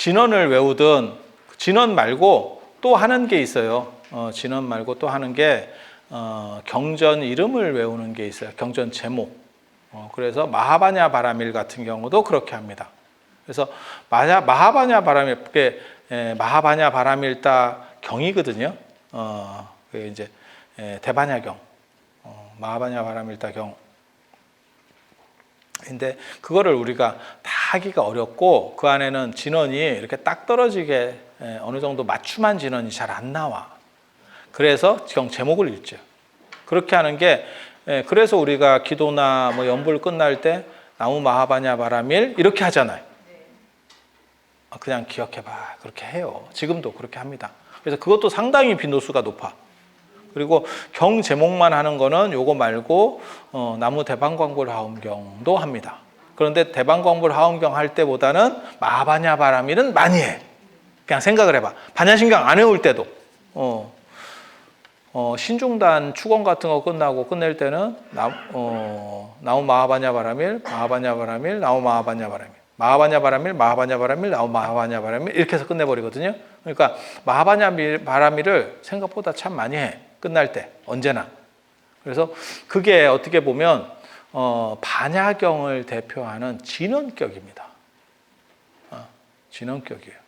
진언을 외우든 진언 말고 또 하는 게 있어요. 진언 말고 또 하는 게 경전 이름을 외우는 게 있어요. 경전 제목. 그래서 마하바냐 바라밀 같은 경우도 그렇게 합니다. 그래서 마하바냐 바라밀, 그게 마하바냐 바라밀다 경이거든요. 그게 이제 대바냐경, 마하바냐 바라밀다 경. 근데 그거를 우리가 다 하기가 어렵고 그 안에는 진언이 이렇게 딱 떨어지게 어느 정도 맞춤한 진언이 잘 안 나와. 그래서 경 제목을 읽죠. 그렇게 하는 게 그래서 우리가 기도나 뭐 연불 끝날 때 나무 마하바냐 바라밀 이렇게 하잖아요. 그냥 기억해봐. 그렇게 해요. 지금도 그렇게 합니다. 그래서 그것도 상당히 빈도수가 높아. 그리고 경 제목만 하는 거는 요거 말고 나무 대방광불 하엄경도 합니다. 그런데 대방광불 하엄경 할 때보다는 마하바냐 바라밀은 많이 해. 그냥 생각을 해봐. 반야신경 안 외울 때도 신중단 축원 같은 거 끝나고 끝낼 때는 나무 마하바냐 바라밀, 마하바냐 바라밀, 나무 마하바냐 바라밀, 마하바냐 바라밀, 마하바냐 바라밀, 나무 마하바냐 바라밀 이렇게 해서 끝내버리거든요. 그러니까 마하바냐 바라밀을 생각보다 참 많이 해. 끝날 때 언제나. 그래서 그게 어떻게 보면 반야경을 대표하는 진언격입니다. 진언격이에요.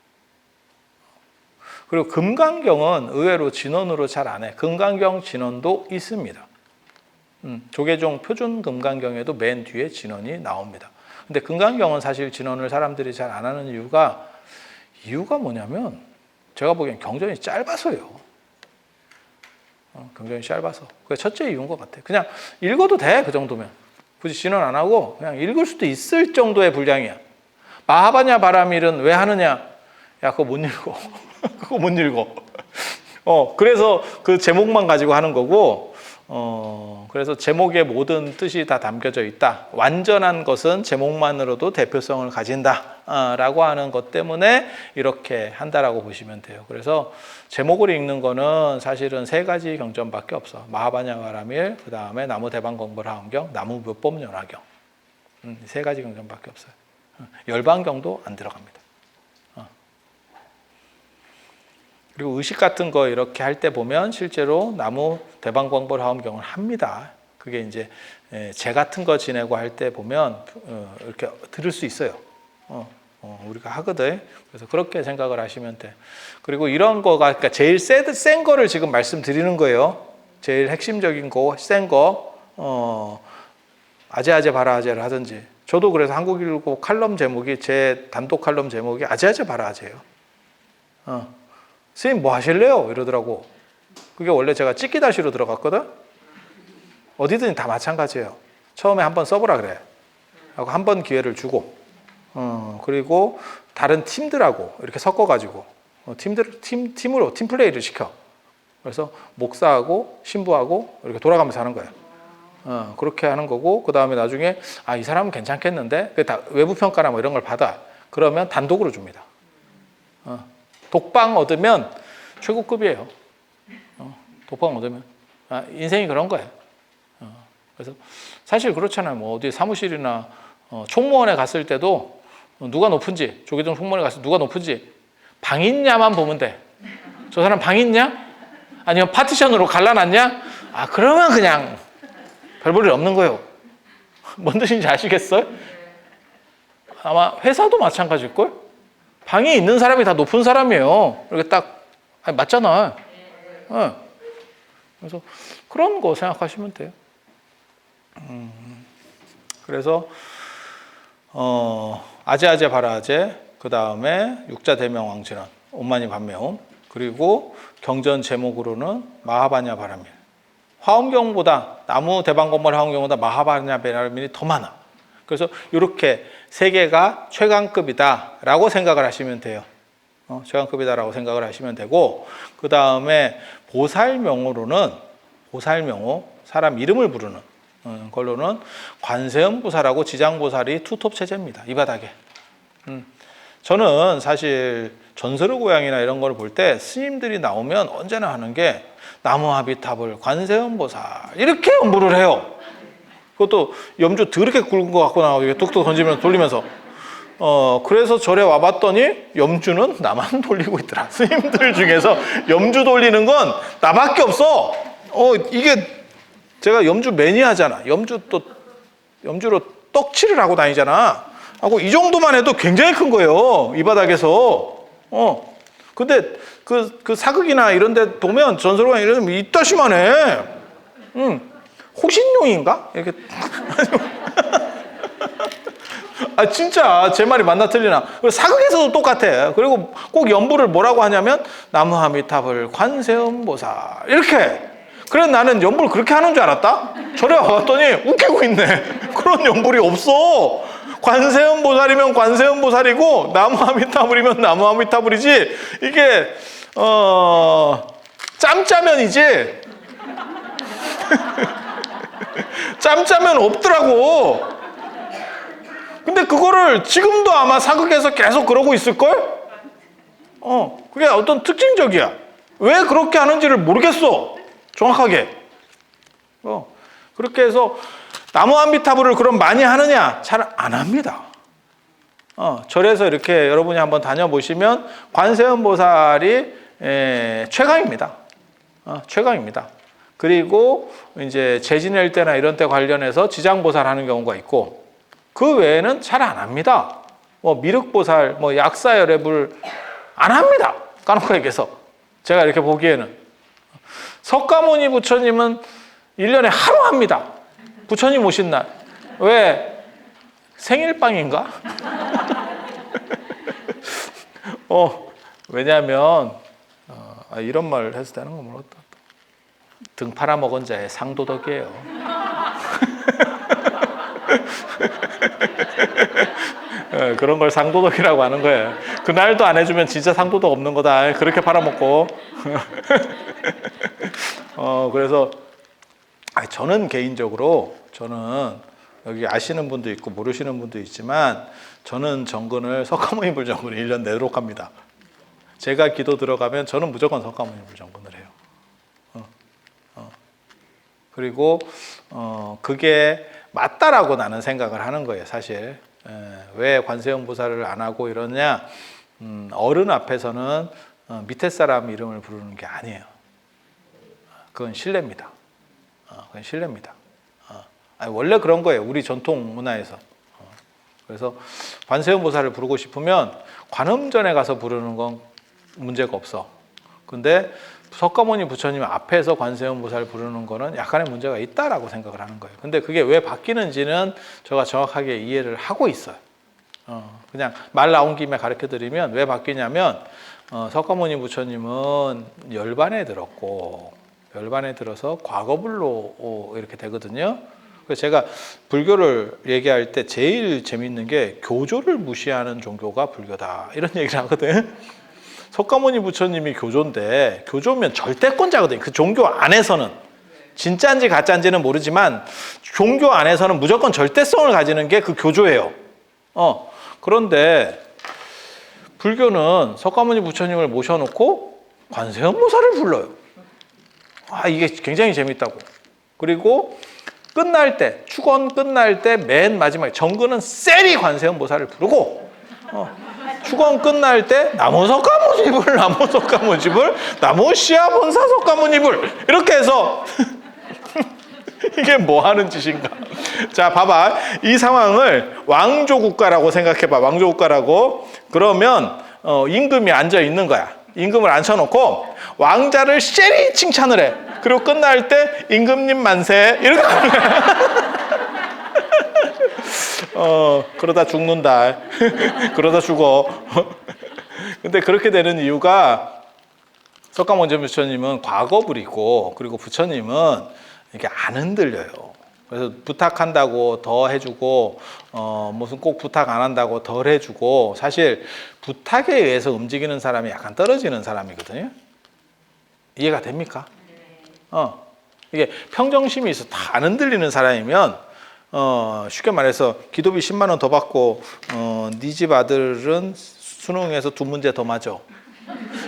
그리고 금강경은 의외로 진언으로 잘 안 해. 금강경 진언도 있습니다. 조계종 표준 금강경에도 맨 뒤에 진언이 나옵니다. 근데 금강경은 사실 진언을 사람들이 잘 안 하는 이유가 뭐냐면 제가 보기엔 경전이 짧아서요. 경전이 짧아서. 그게 첫째 이유인 것 같아요. 그냥 읽어도 돼, 그 정도면. 굳이 진언 안 하고 그냥 읽을 수도 있을 정도의 분량이야. 마하바냐 바라밀은 왜 하느냐? 야, 그거 못 읽어. 그거 못 읽어. 그래서 그 제목만 가지고 하는 거고, 그래서 제목의 모든 뜻이 다 담겨져 있다. 완전한 것은 제목만으로도 대표성을 가진다. 라고 하는 것 때문에 이렇게 한다라고 보시면 돼요. 그래서 제목을 읽는 거는 사실은 세 가지 경전밖에 없어. 마하바냐 바라밀, 그 다음에 나무 대방광불 하엄경, 나무 묘법 연화경. 세 가지 경전밖에 없어요. 열반경도 안 들어갑니다. 그리고 의식 같은 거 이렇게 할 때 보면 실제로 나무 대방광불 하엄경을 합니다. 그게 이제 제 같은 거 지내고 할 때 보면 이렇게 들을 수 있어요. 우리가 하거든. 그래서 그렇게 생각을 하시면 돼. 그리고 이런 거가 그러니까 제일 센 거를 지금 말씀드리는 거예요. 제일 핵심적인 거, 센 거, 아제아제 바라아제를 하든지. 저도 그래서 한국일보 칼럼 제목이 제 단독 칼럼 제목이 아제아제 바라아제예요. 선생님 뭐 하실래요? 이러더라고. 그게 원래 제가 찍기다시로 들어갔거든. 어디든 다 마찬가지예요. 처음에 한번 써보라 그래. 하고 한 번 기회를 주고, 그리고 다른 팀들하고 이렇게 섞어가지고 팀으로 팀플레이를 시켜. 그래서 목사하고 신부하고 이렇게 돌아가면서 하는 거예요. 그렇게 하는 거고, 그 다음에 나중에 이 사람은 괜찮겠는데, 다 외부 평가나 뭐 이런 걸 받아. 그러면 단독으로 줍니다. 독방 얻으면 최고급이에요. 독방 얻으면 인생이 그런 거예요. 그래서 사실 그렇잖아요. 뭐 어디 사무실이나 총무원에 갔을 때도 누가 높은지, 조계종 총무원에 갔을 때 누가 높은지 방 있냐만 보면 돼. 저 사람 방 있냐? 아니면 파티션으로 갈라놨냐? 그러면 그냥 별 볼 일 없는 거예요. 뭔 뜻인지 아시겠어요? 아마 회사도 마찬가지일걸? 방이 있는 사람이 다 높은 사람이에요. 이렇게 딱 맞잖아. 그래서 그런 거 생각하시면 돼요. 그래서 아제아제 바라아제, 그 다음에 육자 대명왕 진언, 온만이 반매옴, 그리고 경전 제목으로는 마하바냐 바라밀. 화엄경보다 나무 대방광불 하엄경보다 마하바냐 바라밀이 더 많아. 그래서 이렇게 세 개가 최강급이다라고 생각을 하시면 돼요. 최강급이다라고 생각을 하시면 되고, 그 다음에 보살명호로는 보살명호, 사람 이름을 부르는 걸로는 관세음보살하고 지장보살이 투톱 체제입니다. 이 바닥에. 저는 사실 전설의 고향이나 이런 걸 볼 때 스님들이 나오면 언제나 하는 게 나무아비탑을 관세음보살 이렇게 연부를 해요. 그것도 염주 더럽게 굵은 거 갖고 나오고 뚝뚝 던지면서 돌리면서 그래서 절에 와봤더니 염주는 나만 돌리고 있더라. 스님들 중에서 염주 돌리는 건 나밖에 없어. 이게 제가 염주 매니아잖아. 염주로 떡칠을 하고 다니잖아. 하고 이 정도만 해도 굉장히 큰 거예요. 이 바닥에서. 근데 그 사극이나 이런 데 보면 전설관 이런 데 이따시만 해. 호신용인가? 이렇게. 아, 진짜 제 말이 맞나 틀리나. 사극에서도 똑같아. 그리고 꼭 연부를 뭐라고 하냐면 나무아미타불 관세음보살 이렇게. 그래 나는 연불 그렇게 하는 줄 알았다? 절에 와봤더니 웃기고 있네. 그런 연불이 없어. 관세음보살이면 관세음보살이고 나무아미타불이면 나무아미타불이지. 이게 짬짜면이지. 짬짜면 없더라고. 근데 그거를 지금도 아마 사극에서 계속 그러고 있을걸? 그게 어떤 특징적이야. 왜 그렇게 하는지를 모르겠어. 정확하게. 그렇게 해서 나무아미타불을 그럼 많이 하느냐? 잘 안 합니다. 절에서 이렇게 여러분이 한번 다녀보시면 관세음보살이 최강입니다. 최강입니다. 그리고 이제 재 지낼 때나 이런 때 관련해서 지장보살 하는 경우가 있고 그 외에는 잘 안 합니다. 미륵보살, 약사열애불 안 합니다. 까놓고 얘기해서. 제가 이렇게 보기에는. 석가모니 부처님은 1년에 하루 합니다. 부처님 오신 날. 왜? 생일빵인가? 왜냐하면 이런 말 해서 되는 거 모르겠다. 등 팔아먹은 자의 상도덕이에요. 그런 걸 상도덕이라고 하는 거예요. 그날도 안 해주면 진짜 상도덕 없는 거다. 그렇게 팔아먹고. 그래서 저는 개인적으로 여기 아시는 분도 있고 모르시는 분도 있지만 저는 정근을 석가모니 불정근을 1년 내도록 합니다. 제가 기도 들어가면 저는 무조건 석가모니 불정근을 해요. 그리고 그게 맞다라고 나는 생각을 하는 거예요. 사실 왜 관세음보살을 안 하고 이러냐, 어른 앞에서는 밑에 사람 이름을 부르는 게 아니에요. 그건 신뢰입니다. 그건 신뢰입니다. 원래 그런 거예요. 우리 전통 문화에서. 그래서 관세음보살을 부르고 싶으면 관음전에 가서 부르는 건 문제가 없어. 근데 석가모니 부처님 앞에서 관세음보살 부르는 거는 약간의 문제가 있다라고 생각을 하는 거예요. 근데 그게 왜 바뀌는지는 제가 정확하게 이해를 하고 있어요. 그냥 말 나온 김에 가르쳐 드리면 왜 바뀌냐면 석가모니 부처님은 열반에 들었고 열반에 들어서 과거불로 이렇게 되거든요. 그래서 제가 불교를 얘기할 때 제일 재밌는 게 교조를 무시하는 종교가 불교다 이런 얘기를 하거든. 석가모니 부처님이 교조인데 교조면 절대권자거든요. 그 종교 안에서는 진짜인지 가짜인지는 모르지만 종교 안에서는 무조건 절대성을 가지는 게 그 교조예요. 그런데 불교는 석가모니 부처님을 모셔놓고 관세음보살을 불러요. 이게 굉장히 재밌다고. 그리고 끝날 때 축원 끝날 때 맨 마지막에 정근은 세리 관세음보살을 부르고 축원 끝날 때 나무 석가모니불 나무 석가모니불 나무 시아본사 석가모니불 이렇게 해서 이게 뭐 하는 짓인가. 자 봐봐, 이 상황을 왕조국가라고 생각해봐. 왕조국가라고. 그러면 임금이 앉아 있는 거야. 임금을 앉혀놓고 왕자를 쉐리 칭찬을 해. 그리고 끝날 때 임금님 만세 이렇게 하는 거야. 그러다 죽는다. 그러다 죽어. 근데 그렇게 되는 이유가 석가모니 부처님은 과거불이고 그리고 부처님은 이렇게 안 흔들려요. 그래서 부탁한다고 더 해주고 무슨 꼭 부탁 안 한다고 덜 해주고 사실 부탁에 의해서 움직이는 사람이 약간 떨어지는 사람이거든요. 이해가 됩니까? 이게 평정심이 있어 다 안 흔들리는 사람이면 쉽게 말해서 기도비 10만 원 더 받고 네 집 아들은 수능에서 2문제 더 맞아.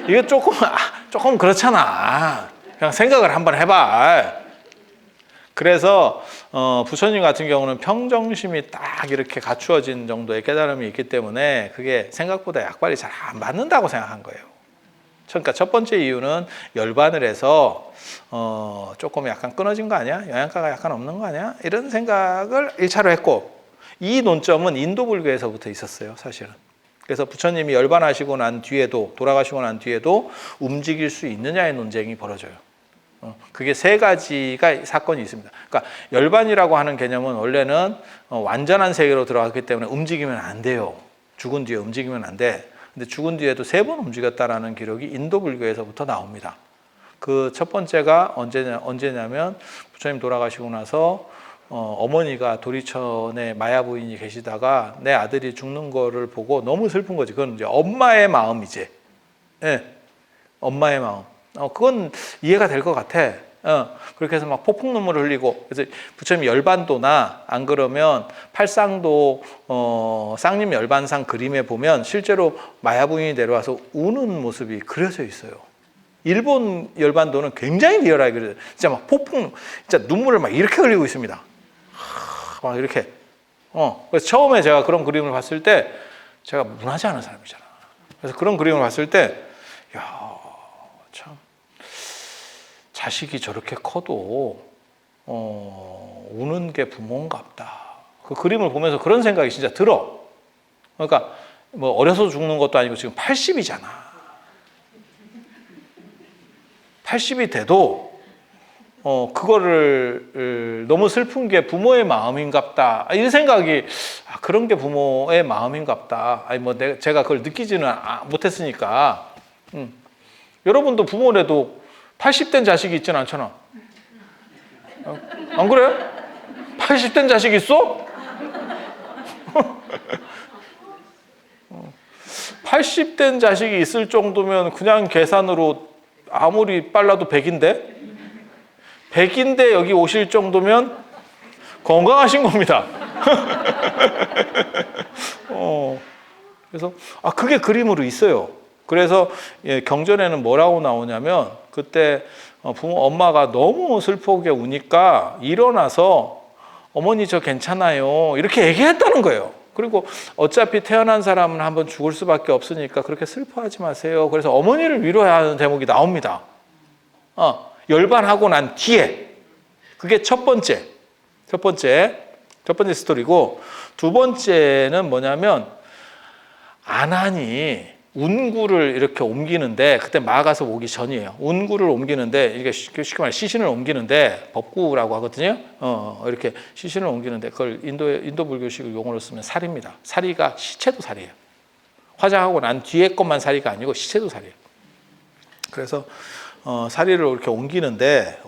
이게 조금 그렇잖아. 그냥 생각을 한번 해봐. 그래서 부처님 같은 경우는 평정심이 딱 이렇게 갖추어진 정도의 깨달음이 있기 때문에 그게 생각보다 약발이 잘 안 맞는다고 생각한 거예요. 그러니까 첫 번째 이유는 열반을 해서 조금 약간 끊어진 거 아니야? 영양가가 약간 없는 거 아니야? 이런 생각을 1차로 했고, 이 논점은 인도 불교에서부터 있었어요, 사실은. 그래서 부처님이 열반하시고 난 뒤에도, 돌아가시고 난 뒤에도 움직일 수 있느냐의 논쟁이 벌어져요. 그게 세 가지가 사건이 있습니다. 그러니까 열반이라고 하는 개념은 원래는 완전한 세계로 들어갔기 때문에 움직이면 안 돼요. 죽은 뒤에 움직이면 안 돼. 근데 죽은 뒤에도 3번 움직였다라는 기록이 인도 불교에서부터 나옵니다. 그 첫 번째가 언제냐면 부처님 돌아가시고 나서 어머니가 도리천에 마야 부인이 계시다가 내 아들이 죽는 거를 보고 너무 슬픈 거지. 그건 이제 엄마의 마음이지. 예, 엄마의 마음. 그건 이해가 될 것 같아. 그렇게 해서 막 폭풍 눈물을 흘리고, 그래서 부처님 열반도나 안 그러면 팔상도 쌍림 열반상 그림에 보면 실제로 마야 부인이 내려와서 우는 모습이 그려져 있어요. 일본 열반도는 굉장히 리얼하게 그려져요. 진짜 막 폭풍, 진짜 눈물을 막 이렇게 흘리고 있습니다. 막 이렇게. 그래서 처음에 제가 그런 그림을 봤을 때, 제가 문하지 않은 사람이잖아. 그래서 그런 그림을 봤을 때, 야, 참, 자식이 저렇게 커도 우는 게 부모인갑다. 그 그림을 보면서 그런 생각이 진짜 들어. 그러니까 뭐 어려서 죽는 것도 아니고 지금 80이잖아. 80이 돼도 그거를 너무 슬픈 게 부모의 마음인갑다. 이 생각이, 그런 게 부모의 마음인갑다. 아니 뭐 제가 그걸 느끼지는 못했으니까. 여러분도 부모래도 80된 자식이 있진 않잖아. 안 그래? 80된 자식이 있어? 80된 자식이 있을 정도면 그냥 계산으로 아무리 빨라도 100인데? 100인데 여기 오실 정도면 건강하신 겁니다. 그래서 그게 그림으로 있어요. 그래서 경전에는 뭐라고 나오냐면, 그때 엄마가 너무 슬프게 우니까 일어나서 어머니 저 괜찮아요 이렇게 얘기했다는 거예요. 그리고 어차피 태어난 사람은 한번 죽을 수밖에 없으니까 그렇게 슬퍼하지 마세요. 그래서 어머니를 위로하는 대목이 나옵니다. 열반하고 난 뒤에. 그게 첫 번째 스토리고, 두 번째는 뭐냐면, 아난이 운구를 이렇게 옮기는데, 그때 마가섭 오기 전이에요. 운구를 옮기는데, 이게 쉽게 말해 시신을 옮기는데, 법구라고 하거든요. 이렇게 시신을 옮기는데, 그걸 인도 불교식 용어로 쓰면 살입니다. 살이가 시체도 살이에요. 화장하고 난 뒤에 것만 살이가 아니고 시체도 살이에요. 그래서 살이를 이렇게 옮기는데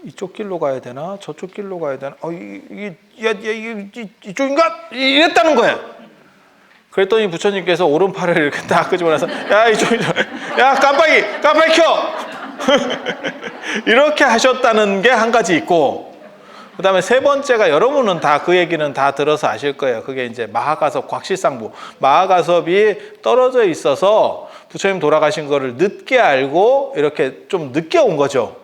이쪽 길로 가야 되나 저쪽 길로 가야 되나, 이쪽인가 이랬다는 거예요. 그랬더니 부처님께서 오른팔을 이렇게 딱 끄집어내서, 야, 야, 깜빡이 켜! 이렇게 하셨다는 게 한 가지 있고, 그 다음에 세 번째가, 여러분은 다 그 얘기는 다 들어서 아실 거예요. 그게 이제 마하가섭 곽실상부. 마하가섭이 떨어져 있어서 부처님 돌아가신 거를 늦게 알고 이렇게 좀 늦게 온 거죠.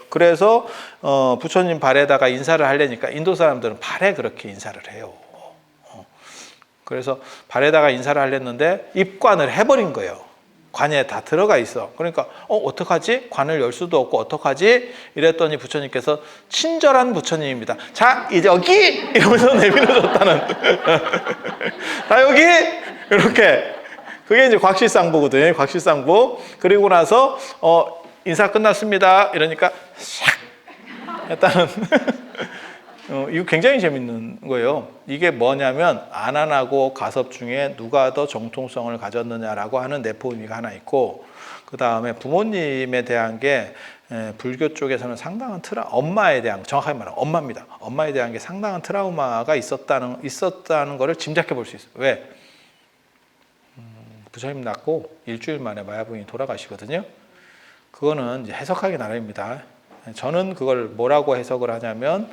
그래서 부처님 발에다가 인사를 하려니까 인도 사람들은 발에 그렇게 인사를 해요. 그래서 발에다가 인사를 하려는데 입관을 해버린 거예요. 관에 다 들어가 있어. 그러니까 어떡하지? 관을 열 수도 없고 어떡하지? 이랬더니 부처님께서 친절한 부처님입니다. 자, 이제 여기! 이러면서 내밀어줬다는. 자, 여기! 이렇게. 그게 이제 곽실상부거든요. 곽실상부. 그리고 나서 인사 끝났습니다. 이러니까 샥! 했다는. 이거 굉장히 재밌는 거예요. 이게 뭐냐면, 아난하고 가섭 중에 누가 더 정통성을 가졌느냐라고 하는 내포 의미가 하나 있고, 그 다음에 부모님에 대한 게 불교 쪽에서는 상당한 엄마에 대한, 정확하게 말하면 엄마입니다. 엄마에 대한 게 상당한 트라우마가 있었다는 거를 짐작해 볼 수 있어요. 왜? 부처님 낳고 일주일 만에 마야 부인이 돌아가시거든요. 그거는 이제 해석하기 나름입니다. 저는 그걸 뭐라고 해석을 하냐면,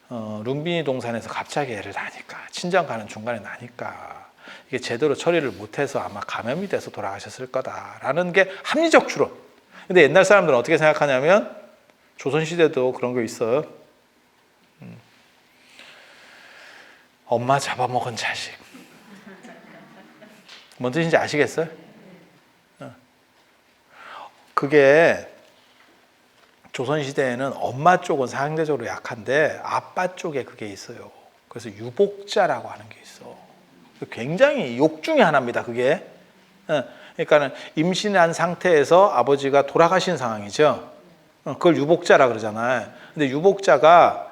룸비니 동산에서 갑자기 애를 낳으니까, 친정 가는 중간에 낳으니까 이게 제대로 처리를 못해서 아마 감염이 돼서 돌아가셨을 거다라는 게 합리적 추론. 근데 옛날 사람들은 어떻게 생각하냐면, 조선시대도 그런 거 있어요. 엄마 잡아먹은 자식. 뭔 뜻인지 아시겠어요? 그게 조선시대에는 엄마 쪽은 상대적으로 약한데 아빠 쪽에 그게 있어요. 그래서 유복자라고 하는 게 있어. 굉장히 욕 중에 하나입니다. 그게. 그러니까는 임신한 상태에서 아버지가 돌아가신 상황이죠. 그걸 유복자라 그러잖아요. 근데 유복자가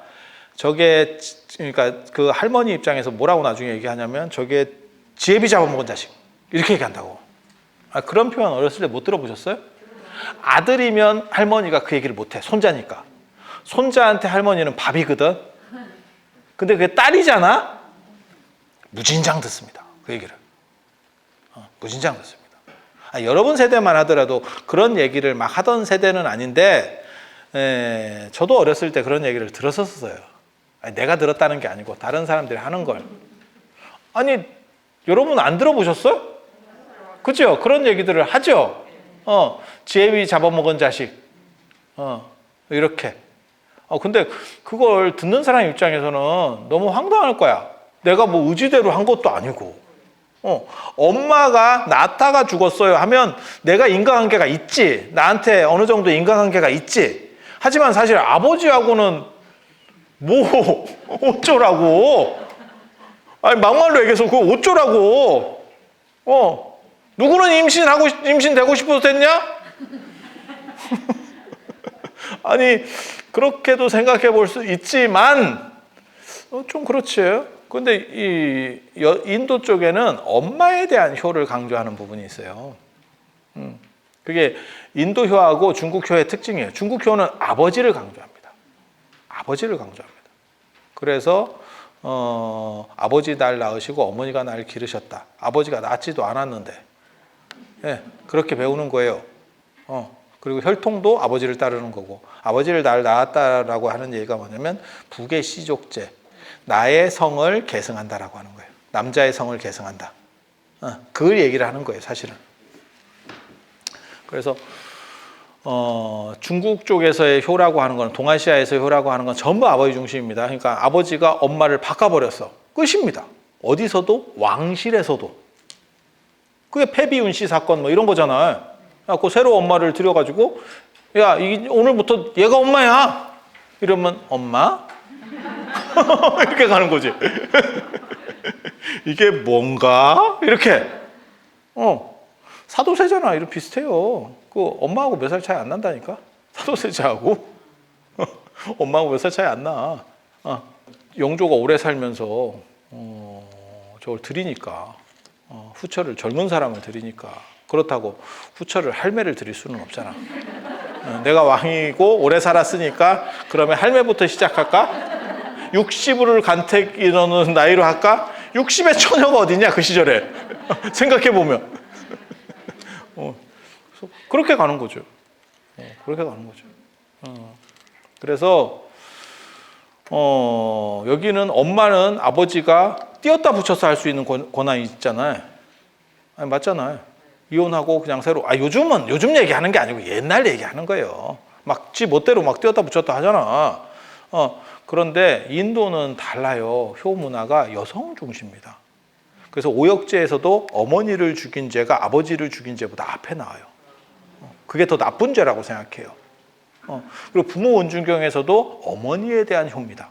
저게 그러니까 그 할머니 입장에서 뭐라고 나중에 얘기하냐면 저게 지혜비 잡아먹은 자식 이렇게 얘기한다고. 그런 표현 어렸을 때 못 들어보셨어요? 아들이면 할머니가 그 얘기를 못해. 손자니까. 손자한테 할머니는 밥이거든. 근데 그게 딸이잖아. 무진장 듣습니다. 그 얘기를. 무진장 듣습니다. 여러분 세대만 하더라도 그런 얘기를 막 하던 세대는 아닌데 저도 어렸을 때 그런 얘기를 들었었어요. 내가 들었다는 게 아니고 다른 사람들이 하는 걸. 아니 여러분 안 들어보셨어요? 그죠? 그런 얘기들을 하죠. 지혜비 잡아먹은 자식. 이렇게. 근데 그걸 듣는 사람 입장에서는 너무 황당할 거야. 내가 뭐 의지대로 한 것도 아니고. 엄마가 낳다가 죽었어요 하면 내가 인과관계가 있지. 나한테 어느 정도 인과관계가 있지. 하지만 사실 아버지하고는 뭐 어쩌라고. 아니 막말로 얘기해서 그거 어쩌라고. 누구는 임신되고 싶어서 됐냐? 아니 그렇게도 생각해 볼 수 있지만 좀 그렇지. 근데 이 인도 쪽에는 엄마에 대한 효를 강조하는 부분이 있어요. 그게 인도효하고 중국효의 특징이에요. 중국효는 아버지를 강조합니다. 아버지를 강조합니다. 그래서 아버지 날 낳으시고 어머니가 날 기르셨다. 아버지가 낳지도 않았는데 그렇게 배우는 거예요. 그리고 혈통도 아버지를 따르는 거고 아버지를 날 낳았다라고 하는 얘기가 뭐냐면 북의 시족제. 나의 성을 계승한다라고 하는 거예요. 남자의 성을 계승한다. 그 얘기를 하는 거예요, 사실은. 그래서 중국 쪽에서의 효라고 하는 건 동아시아에서의 효라고 하는 건 전부 아버지 중심입니다. 그러니까 아버지가 엄마를 바꿔버렸어. 끝입니다. 어디서도 왕실에서도. 그게 패비운씨 사건 뭐 이런 거잖아요. 그 새로 엄마를 들여가지고 야, 오늘부터 얘가 엄마야. 이러면 엄마? 이렇게 가는 거지. 이게 뭔가? 이렇게. 사도세자나 이런 비슷해요. 그 엄마하고 몇 살 차이 안 난다니까? 사도세자하고 엄마하고 몇 살 차이 안 나. 영조가 오래 살면서 저걸 드리니까 후처를 젊은 사람을 드리니까 그렇다고 후처를 할매를 드릴 수는 없잖아. 내가 왕이고 오래 살았으니까 그러면 할매부터 시작할까? 60을 간택 인원은 나이로 할까? 60의 처녀가 어디냐 그 시절에. 생각해보면 그렇게 가는 거죠. 그렇게 가는 거죠. 그래서 여기는 엄마는 아버지가 띄었다 붙여서 할 수 있는 권한이 있잖아요. 아니, 맞잖아요. 이혼하고 그냥 새로 요즘은 요즘 얘기하는 게 아니고 옛날 얘기하는 거예요. 막 지 멋대로 막 띄었다 붙였다 하잖아. 그런데 인도는 달라요. 효 문화가 여성 중심입니다. 그래서 오역죄에서도 어머니를 죽인 죄가 아버지를 죽인 죄보다 앞에 나와요. 그게 더 나쁜 죄라고 생각해요. 그리고 부모 원중경에서도 어머니에 대한 효입니다.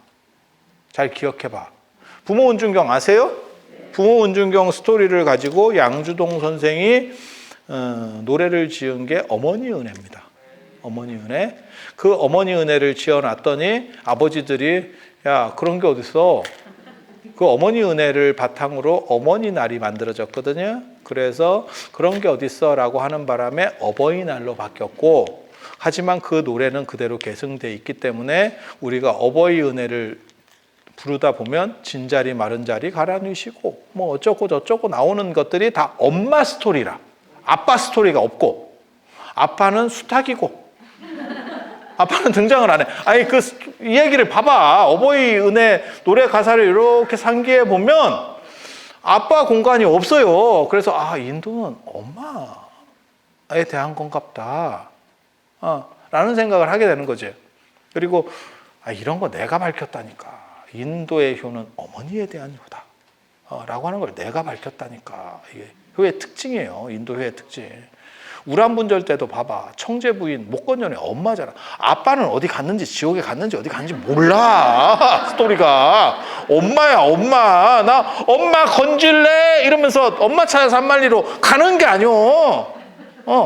잘 기억해봐. 부모 원중경 아세요? 부모 원중경 스토리를 가지고 양주동 선생이 노래를 지은 게 어머니 은혜입니다. 어머니 은혜. 그 어머니 은혜를 지어놨더니 아버지들이 야 그런 게 어딨어. 그 어머니 은혜를 바탕으로 어머니 날이 만들어졌거든요. 그래서 그런 게 어딨어 라고 하는 바람에 어버이날로 바뀌었고 하지만 그 노래는 그대로 계승되어 있기 때문에 우리가 어버이 은혜를 부르다 보면 진자리 마른 자리 가라 누시고 뭐 어쩌고 저쩌고 나오는 것들이 다 엄마 스토리라. 아빠 스토리가 없고 아빠는 수탉이고 아빠는 등장을 안 해. 아니 이 얘기를 봐봐. 어버이 은혜 노래 가사를 이렇게 상기해 보면 아빠 공간이 없어요. 그래서 인도는 엄마에 대한 건갑다 라는 생각을 하게 되는 거지. 그리고 이런 거 내가 밝혔다니까. 인도의 효는 어머니에 대한 효다. 라고 하는 걸 내가 밝혔다니까. 이게 효의 특징이에요. 인도 효의 특징. 우란분절 때도 봐봐. 청제 부인 목건전의 엄마잖아. 아빠는 어디 갔는지, 지옥에 갔는지 어디 갔는지 몰라. 스토리가. 엄마야, 엄마. 나 엄마 건질래? 이러면서 엄마 찾아 산말리로 가는 게 아니오.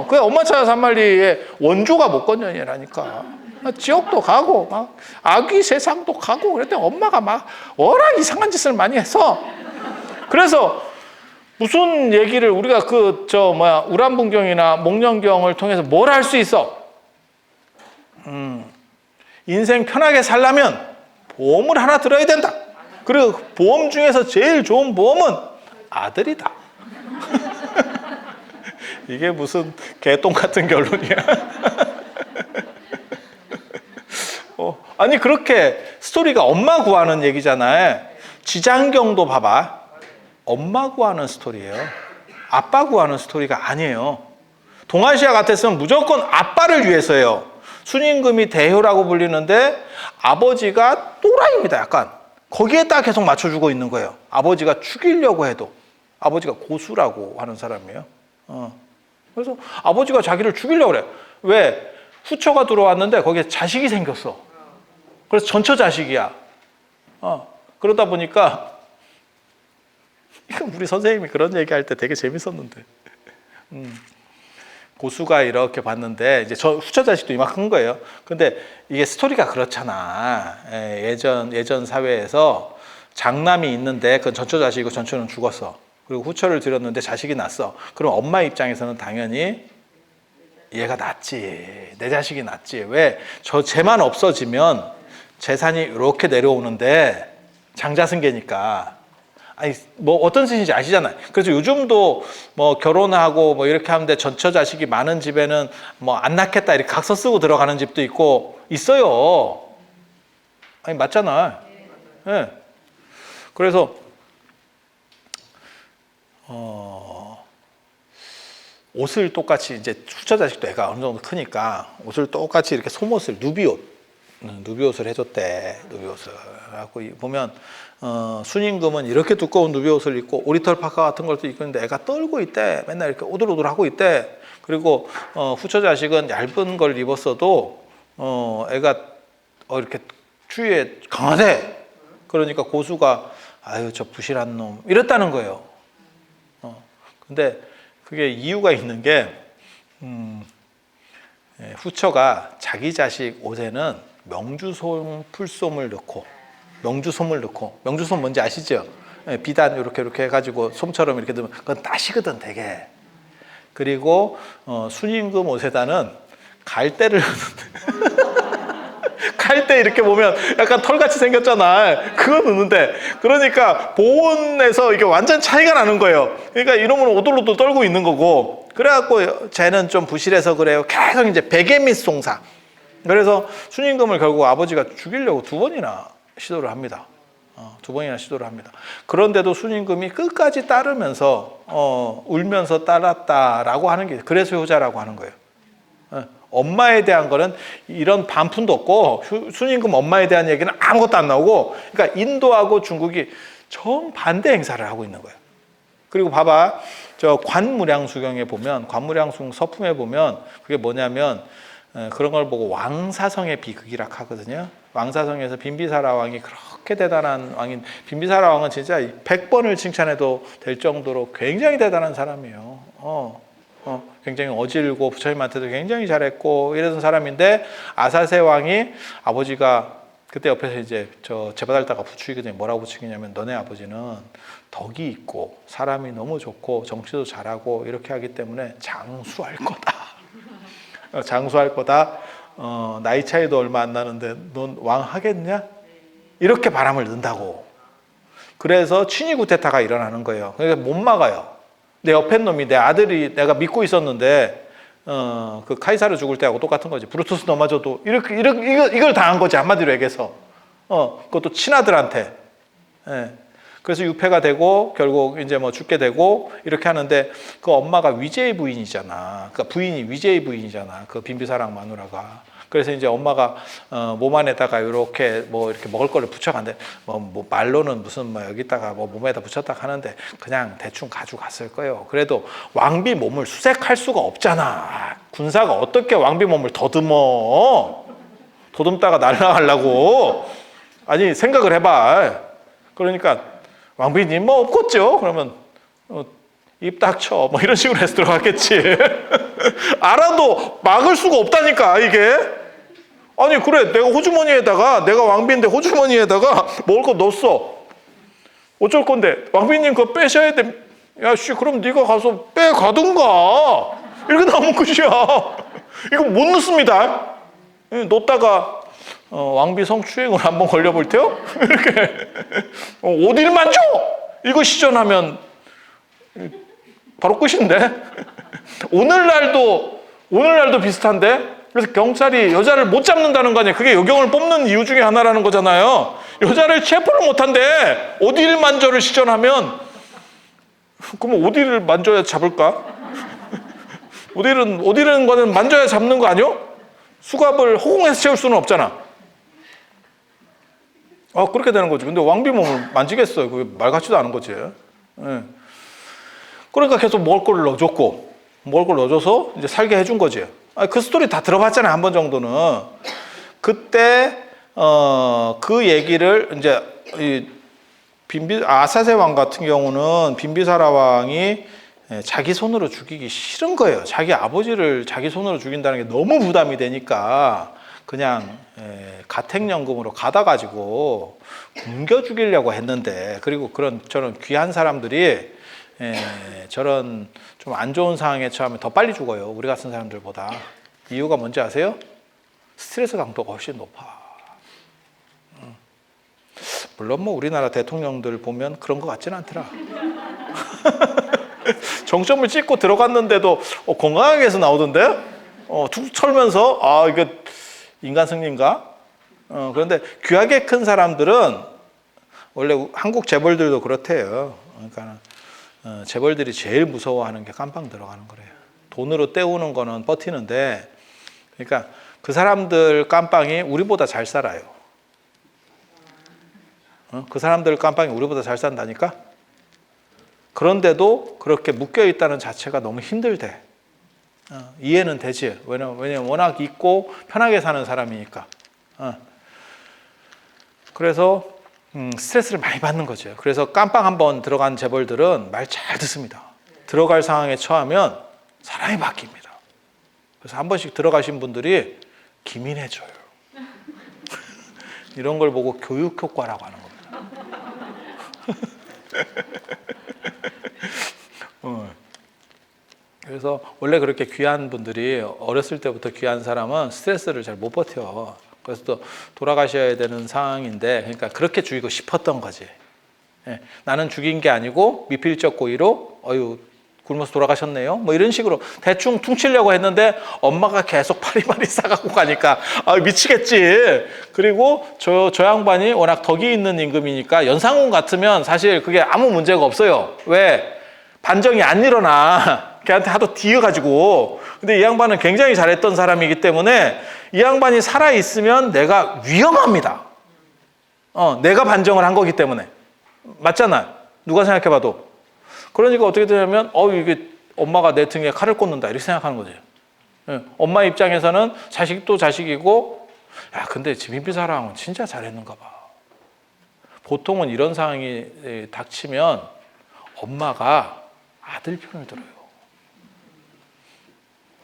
그 엄마 찾아 산말리의 원조가 목건전이라니까. 지옥도 가고, 막 아기 세상도 가고, 그랬더니 엄마가 막 워낙 이상한 짓을 많이 해서. 그래서 무슨 얘기를 우리가 우란분경이나 목련경을 통해서 뭘 할 수 있어? 인생 편하게 살려면 보험을 하나 들어야 된다. 그리고 보험 중에서 제일 좋은 보험은 아들이다. 이게 무슨 개똥 같은 결론이야. 아니 그렇게 스토리가 엄마 구하는 얘기잖아요. 지장경도 봐봐. 엄마 구하는 스토리예요. 아빠 구하는 스토리가 아니에요. 동아시아 같았으면 무조건 아빠를 위해서예요. 순임금이 대효라고 불리는데 아버지가 또라이입니다. 약간 거기에다 계속 맞춰주고 있는 거예요. 아버지가 죽이려고 해도. 아버지가 고수라고 하는 사람이에요. 그래서 아버지가 자기를 죽이려고 그래. 왜? 후처가 들어왔는데 거기에 자식이 생겼어. 그래서 전처 자식이야. 그러다 보니까 우리 선생님이 그런 얘기할 때 되게 재밌었는데, 고수가 이렇게 봤는데 이제 저 후처 자식도 이만큼 큰 거예요. 근데 이게 스토리가 그렇잖아. 예전 사회에서 장남이 있는데 그 전처 자식이고 전처는 죽었어. 그리고 후처를 들였는데 자식이 났어. 그럼 엄마 입장에서는 당연히 얘가 낫지. 내 자식이 낫지. 왜? 쟤만 없어지면 재산이 이렇게 내려오는데 장자승계니까. 아니 뭐 어떤 뜻인지 아시잖아요. 그래서 요즘도 뭐 결혼하고 뭐 이렇게 하는데 전처 자식이 많은 집에는 뭐 안 낳겠다 이렇게 각서 쓰고 들어가는 집도 있고 있어요. 아니 맞잖아. 예. 네. 그래서 옷을 똑같이 이제 후처 자식도 애가 어느 정도 크니까 옷을 똑같이 이렇게 속옷을 누비옷을 해줬대. 누비옷을 하고 보면 순임금은 이렇게 두꺼운 누비옷을 입고 오리털 파카 같은 것도 입고 있는데 애가 떨고 있대. 맨날 이렇게 오들오들하고 있대. 그리고 후처 자식은 얇은 걸 입었어도 애가 이렇게 추위에 강하대. 그러니까 고수가 아유 저 부실한 놈 이랬다는 거예요. 근데 그게 이유가 있는 게 후처가 자기 자식 옷에는 명주솜 풀솜을 넣고 명주솜 뭔지 아시죠? 비단 이렇게 해가지고 솜처럼 이렇게 넣으면 그건 따시거든 되게. 그리고 순임금 옷에다는 갈대를 칼대 이렇게 보면 약간 털같이 생겼잖아. 그거 넣는데 그러니까 보온에서 이게 완전 차이가 나는 거예요. 그러니까 이러면 오돌오돌 떨고 있는 거고. 그래갖고 쟤는 좀 부실해서 그래요. 계속 이제 베개밑송사. 그래서 순임금을 결국 아버지가 죽이려고 두 번이나 시도를 합니다. 그런데도 순임금이 끝까지 따르면서 울면서 따랐다라고 하는 게 그래서 효자라고 하는 거예요. 엄마에 대한 거는 이런 반푼도 없고 순임금 엄마에 대한 얘기는 아무것도 안 나오고, 그러니까 인도하고 중국이 정반대 행사를 하고 있는 거예요. 그리고 봐봐, 저 관무량수경에 보면, 관무량수 서품에 보면 그게 뭐냐면 그런 걸 보고 왕사성의 비극이라 하거든요. 왕사성에서 빈비사라 왕이 그렇게 대단한 왕인, 빈비사라 왕은 진짜 100번을 칭찬해도 될 정도로 굉장히 대단한 사람이에요. 굉장히 어질고 부처님한테도 굉장히 잘했고 이러던 사람인데, 아사세 왕이 아버지가 그때 옆에서 이제 저 제바달다가 부추기거든요. 뭐라고 부추기냐면 너네 아버지는 덕이 있고 사람이 너무 좋고 정치도 잘하고 이렇게 하기 때문에 장수할 거다. 장수할 거다. 나이 차이도 얼마 안 나는데 넌 왕 하겠냐? 이렇게 바람을 넣는다고. 그래서 친위구테타가 일어나는 거예요. 그러니까 못 막아요. 내 옆에 놈이 내 아들이 내가 믿고 있었는데 그 카이사르 죽을 때하고 똑같은 거지. 브루투스 넘어져도 이걸 당한 거지, 한마디로 얘기해서. 그것도 친아들한테. 예. 그래서 유폐가 되고 결국 이제 뭐 죽게 되고 이렇게 하는데, 그 엄마가 위제의 부인이잖아. 그러니까 부인이 위제의 부인이잖아. 그 빈비사랑 마누라가. 그래서 이제 엄마가 몸 안에다가 이렇게 뭐 이렇게 먹을 거를 붙여간대. 뭐 말로는 무슨 뭐 여기다가 뭐 몸에다 붙였다 하는데 그냥 대충 가져갔을 거예요. 그래도 왕비 몸을 수색할 수가 없잖아. 군사가 어떻게 왕비 몸을 더듬어? 더듬다가 날아가려고. 아니 생각을 해봐. 그러니까 왕비님 뭐 없겠죠? 그러면 입 닥쳐 뭐 이런 식으로 해서 들어갔겠지. 알아도 막을 수가 없다니까 이게. 아니 그래 내가 호주머니에다가 내가 왕비인데 호주머니에다가 먹을 거 넣었어. 어쩔 건데 왕비님 그거 빼셔야 돼. 야씨 그럼 네가 가서 빼가든가. 이렇게 나오면 끝이야. 이거 못 넣습니다. 넣었다가 왕비 성추행을 한번 걸려볼 테요. 이렇게 어디를 만져? 이거 시전하면 바로 끝인데. 오늘날도 비슷한데. 그래서 경찰이 여자를 못 잡는다는 거 아니에요. 그게 여경을 뽑는 이유 중에 하나라는 거잖아요. 여자를 체포를 못한대. 어디를 만져를 시전하면. 그러면 어디를 만져야 잡을까? 어디는 거는 만져야 잡는 거 아니요? 수갑을 허공에서 채울 수는 없잖아. 그렇게 되는 거지. 근데 왕비 몸을 만지겠어요. 그게 말 같지도 않은 거지. 예. 그러니까 계속 먹을 걸 넣어줬고, 먹을 걸 넣어줘서 이제 살게 해준 거지. 그 스토리 다 들어봤잖아요. 한 번 정도는. 그때, 그 얘기를 이제, 아사세 왕 같은 경우는 빈비사라 왕이 자기 손으로 죽이기 싫은 거예요. 자기 아버지를 자기 손으로 죽인다는 게 너무 부담이 되니까 그냥 가택연금으로 가다가지고 굶겨 죽이려고 했는데, 그리고 저런 귀한 사람들이 저런 좀 안 좋은 상황에 처하면 더 빨리 죽어요. 우리 같은 사람들보다. 이유가 뭔지 아세요? 스트레스 강도가 훨씬 높아. 물론 뭐 우리나라 대통령들 보면 그런 것 같지는 않더라. 정점을 찍고 들어갔는데도 건강하게 해서 나오던데? 툭 털면서 이게 인간 승리인가? 그런데 귀하게 큰 사람들은 원래 한국 재벌들도 그렇대요. 그러니까 재벌들이 제일 무서워하는 게 깜빵 들어가는 거래요. 돈으로 때우는 거는 버티는데, 그러니까 그 사람들 깜빵이 우리보다 잘 살아요. 그 사람들 깜빵이 우리보다 잘 산다니까? 그런데도 그렇게 묶여 있다는 자체가 너무 힘들대. 이해는 되지. 왜냐면 워낙 있고 편하게 사는 사람이니까. 그래서 스트레스를 많이 받는 거죠. 그래서 깜빵 한번 들어간 재벌들은 말 잘 듣습니다. 들어갈 상황에 처하면 사람이 바뀝니다. 그래서 한 번씩 들어가신 분들이 기민해져요. 이런 걸 보고 교육 효과라고 하는 겁니다. 그래서 원래 그렇게 귀한 분들이, 어렸을 때부터 귀한 사람은 스트레스를 잘 못 버텨. 그래서 또 돌아가셔야 되는 상황인데, 그러니까 그렇게 죽이고 싶었던 거지. 나는 죽인 게 아니고 미필적 고의로 굶어서 돌아가셨네요. 뭐 이런 식으로 대충 퉁치려고 했는데 엄마가 계속 파리파리 싸갖고 가니까 미치겠지. 그리고 저 양반이 워낙 덕이 있는 임금이니까 연상훈 같으면 사실 그게 아무 문제가 없어요. 왜? 반정이 안 일어나. 걔한테 하도 뒤어가지고. 근데 이 양반은 굉장히 잘했던 사람이기 때문에 이 양반이 살아있으면 내가 위험합니다. 내가 반정을 한 거기 때문에. 맞잖아. 누가 생각해봐도. 그러니까 어떻게 되냐면 이게 엄마가 내 등에 칼을 꽂는다 이렇게 생각하는 거지. 엄마 입장에서는 자식도 자식이고, 야 근데 빈비사랑은 진짜 잘했는가 봐. 보통은 이런 상황이 닥치면 엄마가 아들 편을 들어요.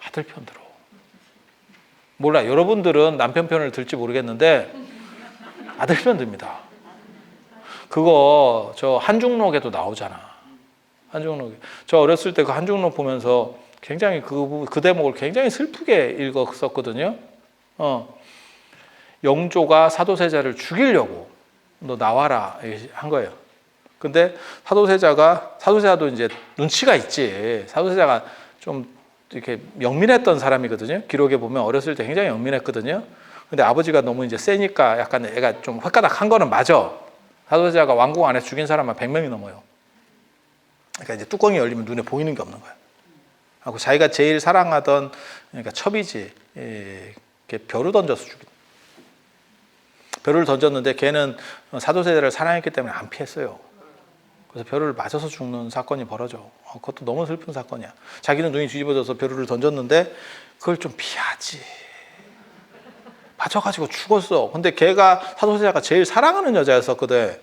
아들 편 들어. 몰라, 여러분들은 남편 편을 들지 모르겠는데 아들 편 듭니다. 그거 저 한중록에도 나오잖아. 한중록에. 저 어렸을 때 그 한중록 보면서 굉장히 그 대목을 굉장히 슬프게 읽었었거든요. 영조가 사도세자를 죽이려고 너 나와라 한 거예요. 근데 사도세자도 이제 눈치가 있지. 사도세자가 좀 이렇게 영민했던 사람이거든요. 기록에 보면 어렸을 때 굉장히 영민했거든요. 근데 아버지가 너무 이제 세니까 약간 애가 좀 헛가닥한 거는 맞아. 사도세자가 왕궁 안에 죽인 사람만 100명이 넘어요. 그러니까 이제 뚜껑이 열리면 눈에 보이는 게 없는 거야. 하고 자기가 제일 사랑하던, 그러니까 첩이지, 이렇게 벼루 던져서 죽인. 벼루를 던졌는데 걔는 사도세자를 사랑했기 때문에 안 피했어요. 그래서 벼루를 맞아서 죽는 사건이 벌어져. 그것도 너무 슬픈 사건이야. 자기는 눈이 뒤집어져서 벼루를 던졌는데 그걸 좀 피하지. 맞아가지고 죽었어. 근데 걔가 사도세자가 제일 사랑하는 여자였었거든.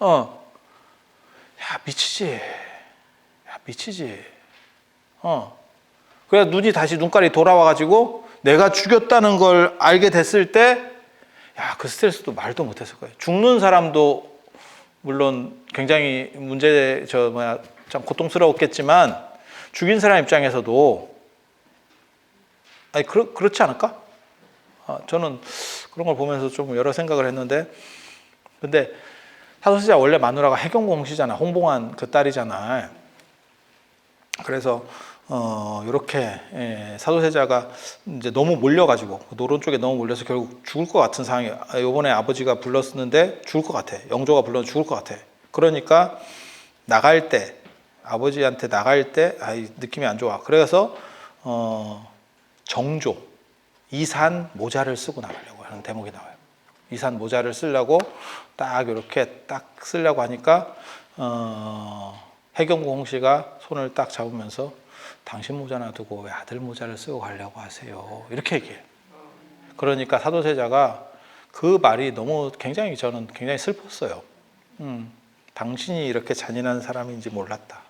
야 미치지. 야 미치지. 그래서 눈이 다시 눈깔이 돌아와가지고 내가 죽였다는 걸 알게 됐을 때, 야, 그 스트레스도 말도 못했을 거예요. 죽는 사람도 물론 굉장히 참 고통스러웠겠지만 죽인 사람 입장에서도 아니 그렇지 않을까? 저는 그런 걸 보면서 좀 여러 생각을 했는데, 근데 사도세자 원래 마누라가 해경궁 홍씨잖아. 홍봉한 그 딸이잖아. 그래서 이렇게 사도세자가 이제 너무 몰려가지고 노론 쪽에 너무 몰려서 결국 죽을 것 같은 상황이. 이번에 아버지가 불렀었는데 죽을 것 같아. 영조가 불러서 죽을 것 같아. 그러니까 나갈 때 아버지한테 나갈 때 느낌이 안 좋아. 그래서 정조 이산 모자를 쓰고 나가려고 하는 대목이 나와요. 이산 모자를 쓰려고 딱 이렇게 딱 쓰려고 하니까 해경궁 홍씨가 손을 딱 잡으면서 당신 모자 놔두고 왜 아들 모자를 쓰고 가려고 하세요? 이렇게 얘기해요. 그러니까 사도세자가 그 말이 저는 굉장히 슬펐어요. 당신이 이렇게 잔인한 사람인지 몰랐다.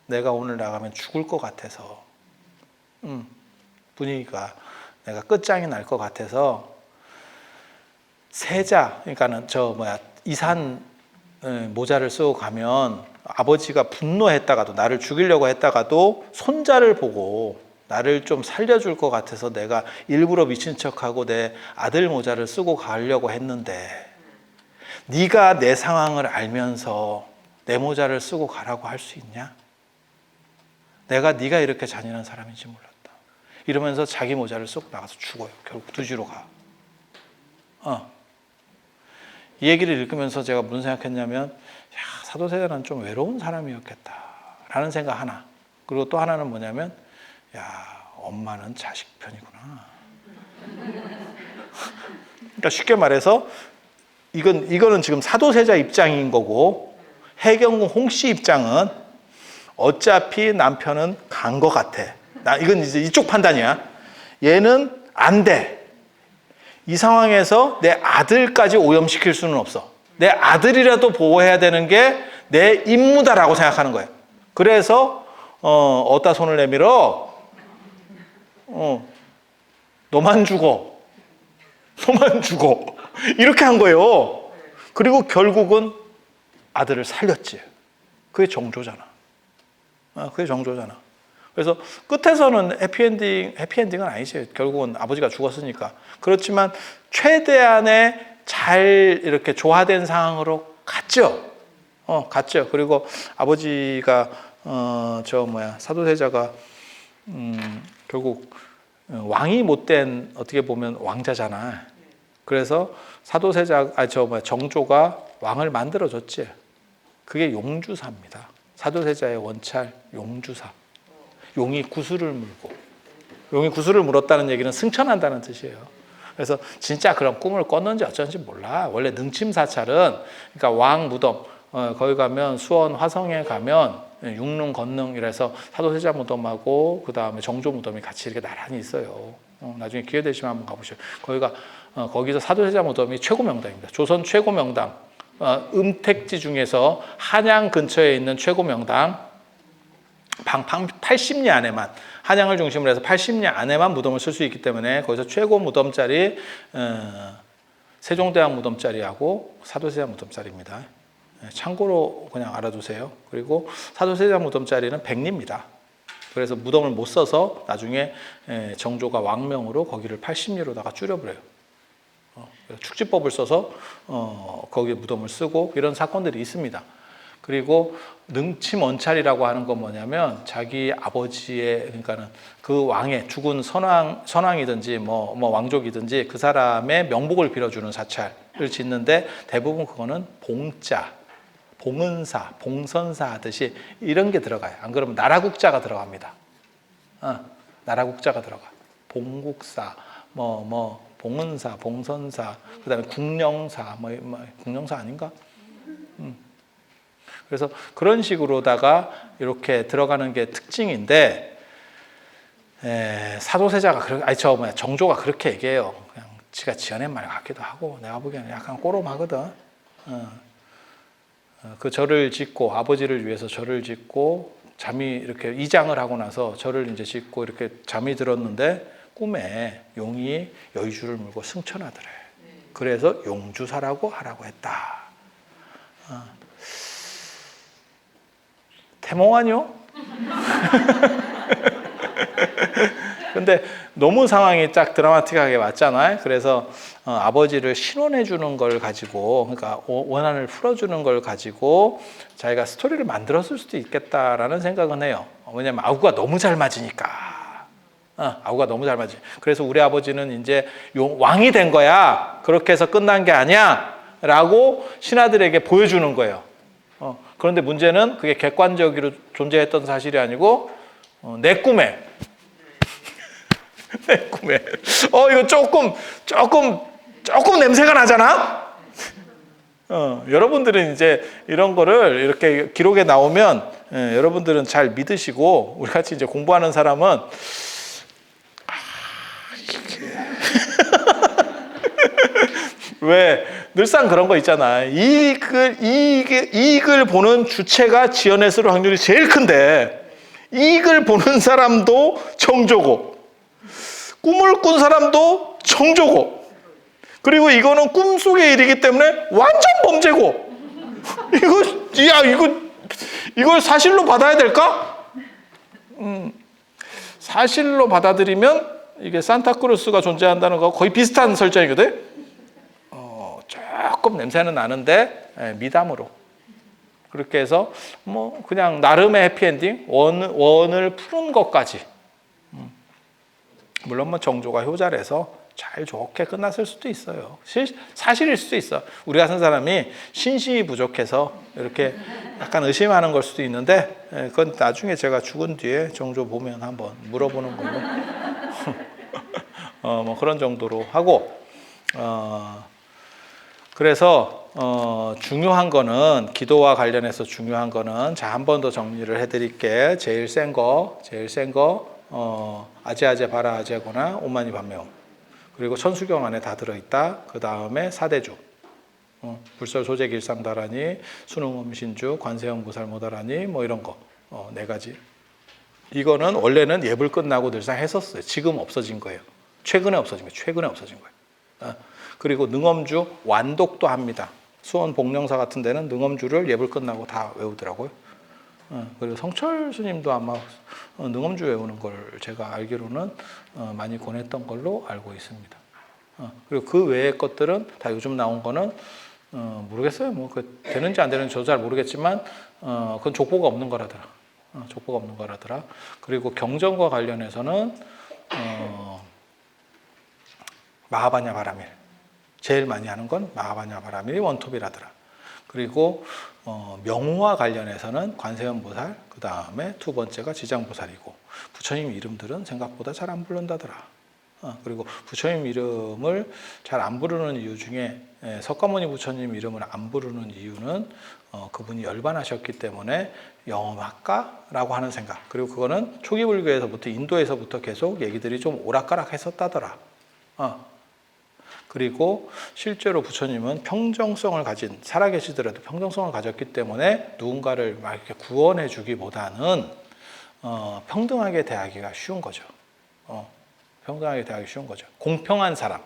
내가 오늘 나가면 죽을 것 같아서, 분위기가 내가 끝장이 날 것 같아서 세자, 그러니까는 이산 모자를 쓰고 가면 아버지가 분노했다가도 나를 죽이려고 했다가도 손자를 보고 나를 좀 살려줄 것 같아서 내가 일부러 미친 척하고 내 아들 모자를 쓰고 가려고 했는데 네가 내 상황을 알면서 내 모자를 쓰고 가라고 할 수 있냐? 내가 네가 이렇게 잔인한 사람인지 몰랐다. 이러면서 자기 모자를 쓰고 나가서 죽어요. 결국 두지로 가. 이 얘기를 읽으면서 제가 무슨 생각했냐면, 사도세자는 좀 외로운 사람이었겠다라는 생각 하나. 그리고 또 하나는 뭐냐면, 엄마는 자식 편이구나. 그러니까 쉽게 말해서 이거는 지금 사도세자 입장인 거고, 해경궁 홍씨 입장은 어차피 남편은 간 것 같아. 이건 이제 이쪽 판단이야. 얘는 안 돼. 이 상황에서 내 아들까지 오염시킬 수는 없어. 내 아들이라도 보호해야 되는 게 내 임무다라고 생각하는 거예요. 그래서 어디다 손을 내밀어? 너만 죽어. 너만 죽어. 이렇게 한 거예요. 그리고 결국은 아들을 살렸지. 그게 정조잖아. 그게 정조잖아. 그래서 끝에서는 해피엔딩은 아니지. 결국은 아버지가 죽었으니까. 그렇지만 최대한의 잘 이렇게 조화된 상황으로 갔죠. 갔죠. 그리고 아버지가 사도세자가 결국 왕이 못된 어떻게 보면 왕자잖아. 그래서 정조가 왕을 만들어줬지. 그게 용주사입니다. 사도세자의 원찰 용주사. 용이 구슬을 물고, 용이 구슬을 물었다는 얘기는 승천한다는 뜻이에요. 그래서 진짜 그런 꿈을 꿨는지 어쩐지 몰라. 원래 능침사찰은, 그러니까 왕 무덤, 거기 가면 수원 화성에 가면 육릉 건능 이래서 사도세자 무덤하고 그 다음에 정조 무덤이 같이 이렇게 나란히 있어요. 나중에 기회 되시면 한번 가보시죠. 거기서 사도세자 무덤이 최고 명당입니다. 조선 최고 명당, 음택지 중에서 한양 근처에 있는 최고 명당. 80리 안에만, 한양을 중심으로 해서 80리 안에만 무덤을 쓸 수 있기 때문에 거기서 최고 무덤자리 세종대왕 무덤자리하고 사도세자 무덤자리입니다. 참고로 그냥 알아두세요. 그리고 사도세자 무덤자리는 백리입니다. 그래서 무덤을 못 써서 나중에 정조가 왕명으로 거기를 80리로다가 줄여버려요. 축지법을 써서 거기에 무덤을 쓰고 이런 사건들이 있습니다. 그리고 능침원찰이라고 하는 건 뭐냐면 자기 아버지의, 그러니까는 그 왕의 죽은 선왕이든지 뭐 왕족이든지 그 사람의 명복을 빌어주는 사찰을 짓는데 대부분 그거는 봉자, 봉은사, 봉선사 하듯이 이런 게 들어가요. 안 그러면 나라국자가 들어갑니다. 나라국자가 들어가. 봉국사, 봉은사, 봉선사, 그다음에 국령사, 국령사 아닌가? 그래서 그런 식으로다가 이렇게 들어가는 게 특징인데, 사도세자가 정조가 그렇게 얘기해요. 그냥 지가 지어낸 말 같기도 하고, 내가 보기에는 약간 꼬롬하거든. 그 절을 짓고, 아버지를 위해서 절을 짓고, 잠이 이렇게 이장을 하고 나서 절을 이제 짓고 이렇게 잠이 들었는데, 꿈에 용이 여의주를 물고 승천하더래. 그래서 용주사라고 하라고 했다. 태몽 아니요? 근데 너무 상황이 딱 드라마틱하게 맞잖아요. 그래서 아버지를 신원해 주는 걸 가지고, 그러니까 원한을 풀어주는 걸 가지고 자기가 스토리를 만들었을 수도 있겠다라는 생각은 해요. 왜냐면 아우가 너무 잘 맞으니까. 아우가 너무 잘 맞지. 그래서 우리 아버지는 이제 왕이 된 거야. 그렇게 해서 끝난 게 아니야. 라고 신하들에게 보여주는 거예요. 그런데 문제는 그게 객관적으로 존재했던 사실이 아니고 내 꿈에 이거 조금 냄새가 나잖아. 여러분들은 이제 이런 거를 이렇게 기록에 나오면 여러분들은 잘 믿으시고, 우리 같이 이제 공부하는 사람은 왜 늘상 그런 거 있잖아. 이익을 보는 주체가 지어냈을 확률이 제일 큰데, 이익을 보는 사람도 정조고, 꿈을 꾼 사람도 정조고, 그리고 이거는 꿈속의 일이기 때문에 완전 범죄고, 이걸 사실로 받아야 될까? 사실로 받아들이면 이게 산타크루스가 존재한다는 거 거의 비슷한 설정이거든. 조금 냄새는 나는데 미담으로 그렇게 해서 그냥 나름의 해피엔딩, 원을 푸는 것까지. 물론 정조가 효자라서 잘 좋게 끝났을 수도 있어요. 사실일 수도 있어. 우리 같은 사람이 신심이 부족해서 이렇게 약간 의심하는 걸 수도 있는데, 그건 나중에 제가 죽은 뒤에 정조 보면 한번 물어보는 걸로. 그런 정도로 하고, 그래서 중요한 거는, 기도와 관련해서 중요한 거는, 자, 한 번 더 정리를 해드릴게. 제일 센 거, 아제아제 바라아제거나 오마니 반매옴. 그리고 천수경 안에 다 들어있다. 그 다음에 사대주, 불설소재길상다라니, 수능음신주, 관세음보살모다라니, 이런 거, 네 가지. 이거는 원래는 예불 끝나고 늘상 했었어요. 지금 없어진 거예요. 최근에 없어진 거예요. 그리고 능엄주 완독도 합니다. 수원 복령사 같은 데는 능엄주를 예불 끝나고 다 외우더라고요. 그리고 성철 스님도 아마 능엄주 외우는 걸 제가 알기로는 많이 권했던 걸로 알고 있습니다. 그리고 그 외의 것들은 다 요즘 나온 거는 모르겠어요. 되는지 안 되는지 저도 잘 모르겠지만 그건 족보가 없는 거라더라. 그리고 경전과 관련해서는 마하바냐 바라밀, 제일 많이 하는 건 마하바냐 바라밀이 원톱이라더라. 그리고 명호와 관련해서는 관세음보살, 그 다음에 두 번째가 지장보살이고, 부처님 이름들은 생각보다 잘 안 부른다더라. 그리고 부처님 이름을 잘 안 부르는 이유 중에, 석가모니 부처님 이름을 안 부르는 이유는 그분이 열반하셨기 때문에 영험할까라고 하는 생각. 그리고 그거는 초기 불교에서부터, 인도에서부터 계속 얘기들이 좀 오락가락 했었다더라. 그리고 실제로 부처님은 평정성을 가진, 살아계시더라도 평정성을 가졌기 때문에 누군가를 막 이렇게 구원해 주기보다는 평등하게 대하기가 쉬운 거죠. 공평한 사람.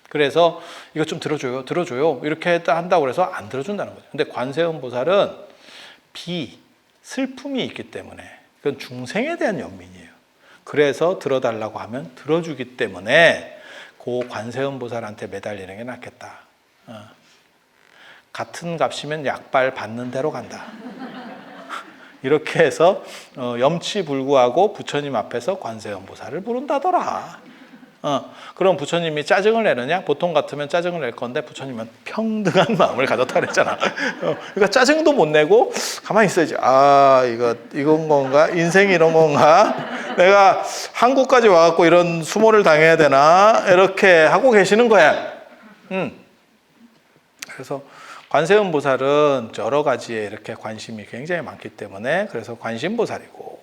그래서 이것 좀 들어줘요. 이렇게 한다고 해서 안 들어준다는 거죠. 근데 관세음보살은 슬픔이 있기 때문에, 그건 중생에 대한 연민이에요. 그래서 들어달라고 하면 들어주기 때문에 그 관세음보살한테 매달리는 게 낫겠다. 같은 값이면 약발 받는 대로 간다. 이렇게 해서 염치불구하고 부처님 앞에서 관세음보살을 부른다더라. 그럼 부처님이 짜증을 내느냐? 보통 같으면 짜증을 낼 건데 부처님은 평등한 마음을 가졌다 그랬잖아. 그러니까 짜증도 못 내고 가만히 있어야지. 이건 건가? 인생이 이런 건가? 내가 한국까지 와갖고 이런 수모를 당해야 되나? 이렇게 하고 계시는 거야. 그래서 관세음보살은 여러 가지에 이렇게 관심이 굉장히 많기 때문에 그래서 관심보살이고,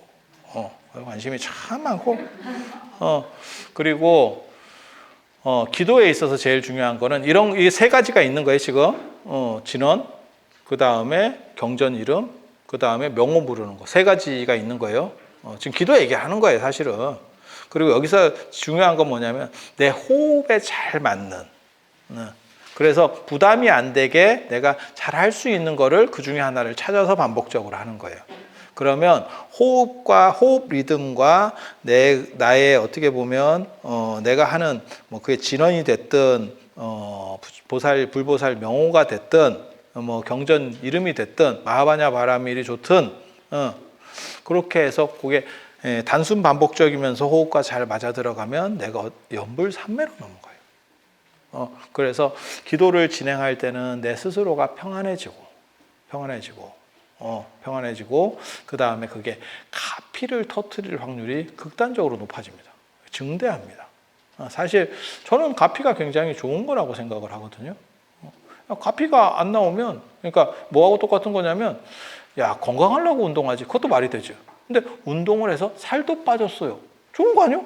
관심이 참 많고, 그리고 기도에 있어서 제일 중요한 거는 이 세 가지가 있는 거예요, 지금. 진언, 그 다음에 경전 이름, 그 다음에 명호 부르는 거. 세 가지가 있는 거예요. 지금 기도 얘기하는 거예요, 사실은. 그리고 여기서 중요한 건 뭐냐면 내 호흡에 잘 맞는. 그래서 부담이 안 되게 내가 잘 할 수 있는 거를 그 중에 하나를 찾아서 반복적으로 하는 거예요. 그러면 호흡 리듬과 나의 어떻게 보면 내가 하는 뭐 그게 진언이 됐든 불보살 명호가 됐든 뭐 경전 이름이 됐든 마하바냐 바라밀이 좋든 그렇게 해서 그게 단순 반복적이면서 호흡과 잘 맞아 들어가면 내가 연불산매로 넘어가요. 그래서 기도를 진행할 때는 내 스스로가 평안해지고 그 다음에 그게 가피를 터뜨릴 확률이 극단적으로 높아집니다. 증대합니다. 사실 저는 가피가 굉장히 좋은 거라고 생각을 하거든요. 가피가 안 나오면, 그러니까 뭐하고 똑같은 거냐면, 야, 건강하려고 운동하지. 그것도 말이 되죠. 근데 운동을 해서 살도 빠졌어요. 좋은 거 아니요?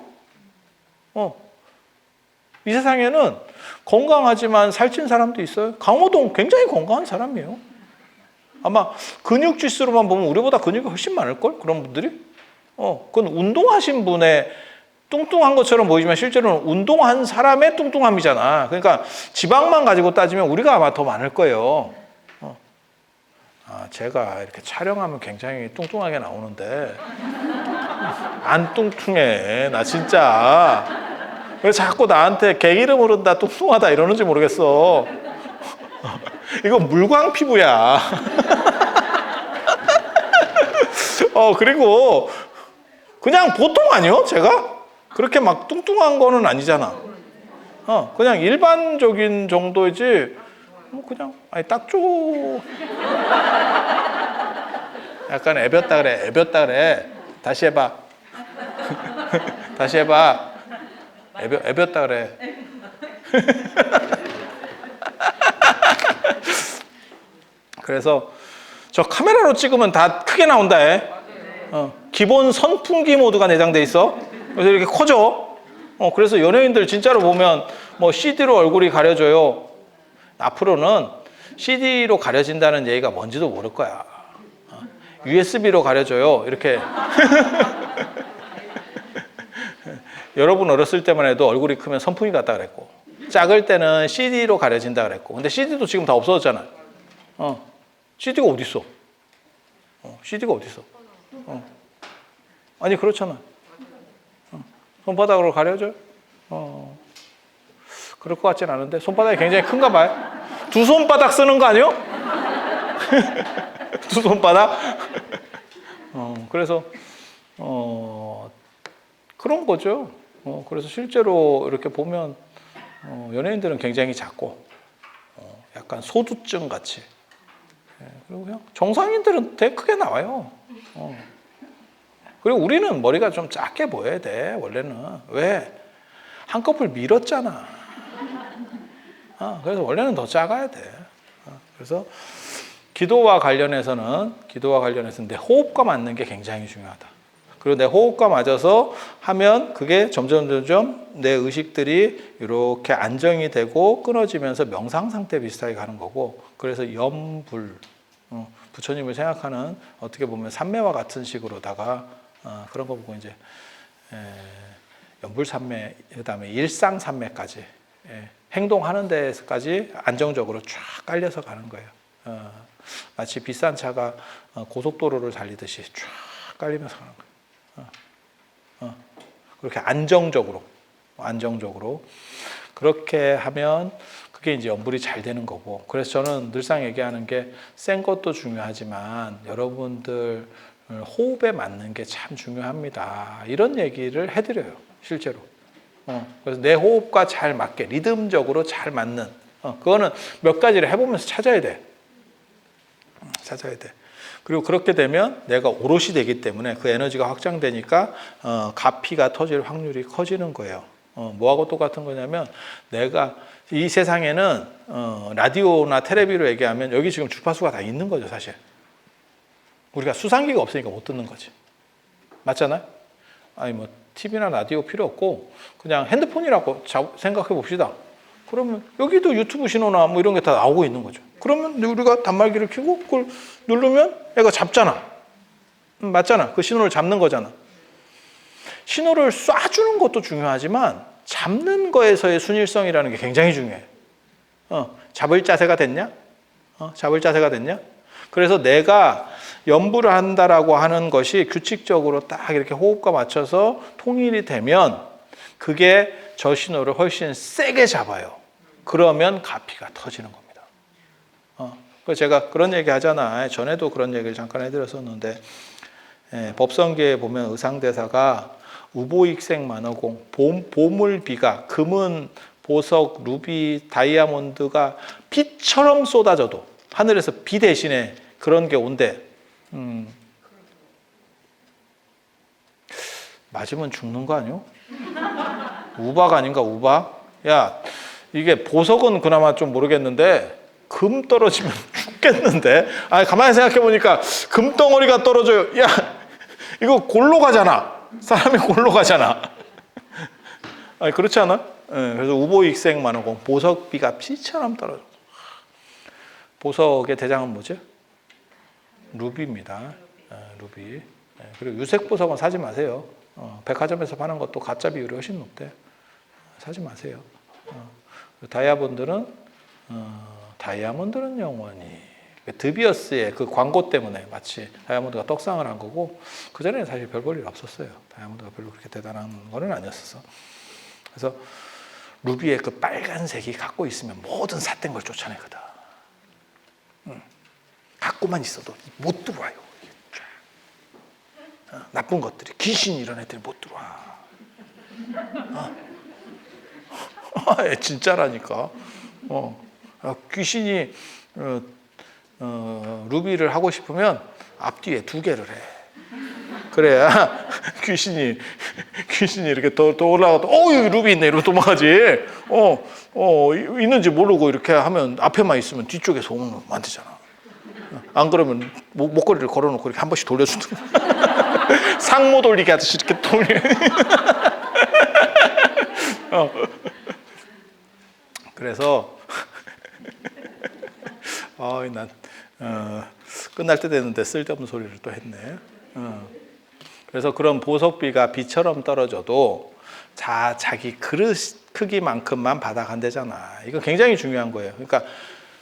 이 세상에는 건강하지만 살찐 사람도 있어요. 강호동 굉장히 건강한 사람이에요. 아마 근육 지수로만 보면 우리보다 근육이 훨씬 많을걸? 그런 분들이? 그건 운동하신 분의 뚱뚱한 것처럼 보이지만 실제로는 운동한 사람의 뚱뚱함이잖아. 그러니까 지방만 가지고 따지면 우리가 아마 더 많을 거예요. 제가 이렇게 촬영하면 굉장히 뚱뚱하게 나오는데 안 뚱뚱해. 나 진짜. 왜 자꾸 나한테 개 이름 오른다 뚱뚱하다 이러는지 모르겠어. 이거 물광 피부야. 그리고 그냥 보통 아니요? 제가? 그렇게 막 뚱뚱한 거는 아니잖아. 그냥 일반적인 정도이지. 뭐 그냥 딱 줘. 약간 애볐다 그래. 다시 해봐. 애볐다 그래. 그래서 저 카메라로 찍으면 다 크게 나온다. 기본 선풍기 모드가 내장돼 있어. 그래서 이렇게 커져. 그래서 연예인들 진짜로 보면 뭐 CD로 얼굴이 가려져요. 앞으로는 CD로 가려진다는 얘기가 뭔지도 모를 거야. USB로 가려져요. 이렇게. 여러분 어렸을 때만 해도 얼굴이 크면 선풍기 같다 그랬고, 작을 때는 CD로 가려진다 그랬고, 근데 CD도 지금 다 없어졌잖아. CD가 어디 있어? CD가 어디 있어? 아니 그렇잖아. 손바닥으로 가려져? 그럴 것 같진 않은데 손바닥이 굉장히 큰가 봐요. 두 손바닥 쓰는 거 아니요? 두 손바닥? 그래서 그런 거죠. 그래서 실제로 이렇게 보면 연예인들은 굉장히 작고 약간 소두증 같이. 그리고 그냥 정상인들은 되게 크게 나와요. 그리고 우리는 머리가 좀 작게 보여야 돼, 원래는. 왜? 한꺼풀 밀었잖아. 그래서 원래는 더 작아야 돼. 그래서 기도와 관련해서는 내 호흡과 맞는 게 굉장히 중요하다. 그리고 내 호흡과 맞아서 하면 그게 점점 내 의식들이 이렇게 안정이 되고 끊어지면서 명상 상태 비슷하게 가는 거고, 그래서 염불, 부처님을 생각하는 어떻게 보면 삼매와 같은 식으로다가 그런 거 보고 이제 연불삼매, 그다음에 일상삼매까지 행동하는 데까지 안정적으로 쫙 깔려서 가는 거예요. 마치 비싼 차가 고속도로를 달리듯이 쫙 깔리면서 가는 거예요. 그렇게 안정적으로 그렇게 하면 그게 이제 연불이 잘 되는 거고, 그래서 저는 늘상 얘기하는 게 센 것도 중요하지만 여러분들 호흡에 맞는 게 참 중요합니다. 이런 얘기를 해드려요, 실제로. 그래서 내 호흡과 잘 맞게 리듬적으로 잘 맞는 그거는 몇 가지를 해보면서 찾아야 돼. 그리고 그렇게 되면 내가 오롯이 되기 때문에 그 에너지가 확장되니까 가피가 터질 확률이 커지는 거예요. 뭐하고 똑같은 거냐면 내가 이 세상에는 라디오나 텔레비로 얘기하면 여기 지금 주파수가 다 있는 거죠, 사실. 우리가 수상기가 없으니까 못 듣는 거지. 맞잖아요? 아니 뭐 TV나 라디오 필요 없고 그냥 핸드폰이라고 생각해 봅시다. 그러면 여기도 유튜브 신호나 뭐 이런 게 다 나오고 있는 거죠. 그러면 우리가 단말기를 켜고 그걸 누르면 얘가 잡잖아. 맞잖아. 그 신호를 잡는 거잖아. 신호를 쏴주는 것도 중요하지만 잡는 거에서의 순일성이라는 게 굉장히 중요해요. 잡을 자세가 됐냐? 잡을 자세가 됐냐? 그래서 내가 연부를 한다라고 하는 것이 규칙적으로 딱 이렇게 호흡과 맞춰서 통일이 되면 그게 저 신호를 훨씬 세게 잡아요. 그러면 가피가 터지는 겁니다. 그래서 제가 그런 얘기 하잖아. 전에도 그런 얘기를 잠깐 해드렸었는데 법성계에 보면 의상대사가 우보익생 만어공, 보물비가 금은, 보석, 루비, 다이아몬드가 비처럼 쏟아져도 하늘에서 비 대신에 그런 게 온대. 맞으면 죽는 거 아니요? 우박 아닌가, 우박? 야, 이게 보석은 그나마 좀 모르겠는데 금 떨어지면 죽겠는데? 아니, 가만히 생각해보니까 금덩어리가 떨어져요. 야, 이거 골로 가잖아. 사람이 골로 가잖아. 아니, 그렇지 않아? 그래서 우보익생 만어공, 보석비가 피처럼 떨어져. 보석의 대장은 뭐죠? 루비입니다. 루비. 그리고 유색 보석은 사지 마세요. 백화점에서 파는 것도 가짜 비율이 훨씬 높대. 사지 마세요. 다이아몬드는 영원히 드비어스의 그 광고 때문에 마치 다이아몬드가 떡상을 한 거고 그전에는 사실 별 볼 일 없었어요. 다이아몬드가 별로 그렇게 대단한 거는 아니었어. 그래서 루비의 그 빨간색이 갖고 있으면 모든 삿된 걸 쫓아내거든. 갖고만 있어도 못 들어와요. 나쁜 것들이, 귀신 이런 애들이 못 들어와. 진짜라니까. 귀신이 루비를 하고 싶으면 앞뒤에 2개를 해. 그래야 귀신이 이렇게 더 올라가도 여기 루비 있네 이러고 도망가지. 있는지 모르고 이렇게 하면 앞에만 있으면 뒤쪽에서 오면 만들잖아. 안 그러면 목걸이를 걸어놓고 이렇게 한 번씩 돌려주든 상모 돌리게 하듯이 이렇게 돌려. 그래서 난 끝날 때 됐는데 쓸데없는 소리를 또 했네. 그래서 그런 보석비가 비처럼 떨어져도 자기 그릇 크기만큼만 받아간대잖아. 이거 굉장히 중요한 거예요. 그러니까